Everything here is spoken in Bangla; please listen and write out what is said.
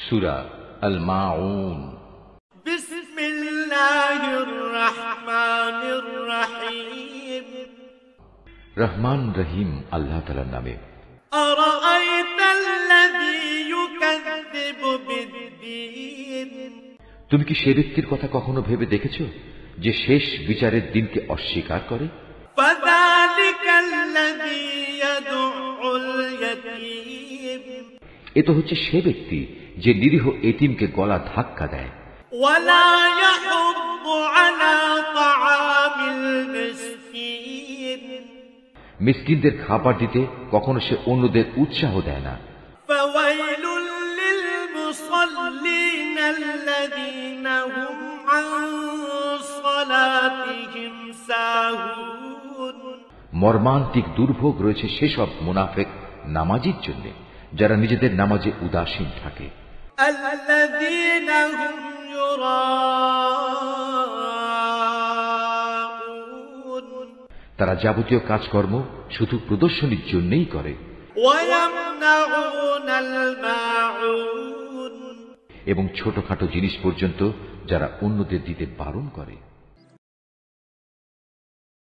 সূরা আল মাউন। বিসমিল্লাহির রহমানির রহিম। রহমান রহিম আল্লাহ তাআলার নামে। আরাআইতাল্লাযী ইউকাযযিবু বিদ্দীন। তুমি কি সে ব্যক্তির কথা কখনো ভেবে দেখেছো যে শেষ বিচারের দিনকে অস্বীকার করে? ফাযালিকাল্লাযী ইয়াদউল ইয়াতীম। এ তো হচ্ছে সে ব্যক্তি যে নিরীহ এতিমকে গলা ধাক্কা দেয়। ওয়ালা ইয়াহুদ্দু আলা তাআমিল মিসকিন। মিসকিনদের খাবার দিতে কখনো সে অন্যদের উৎসাহ দেয় না। ফাওয়াইলুল লিল মুসাল্লিন আল্লাযীনা হুম আন সালাতিহিম সাহুন। মর্মান্তিক দুর্ভোগ রয়েছে সেসব মুনাফিক নামাজীর জন্য যারা নিজেদের নামাজে উদাসীন থাকে। আল্লাযীনা হুম ইউরাউন। তারা যাবতীয় কাজকর্ম শুধু প্রদর্শনীর জন্যই করে। ওয়ায়ামনাউনাল মাউন। এবং ছোটখাটো জিনিস পর্যন্ত যারা অন্যদের দিতে বারণ করে।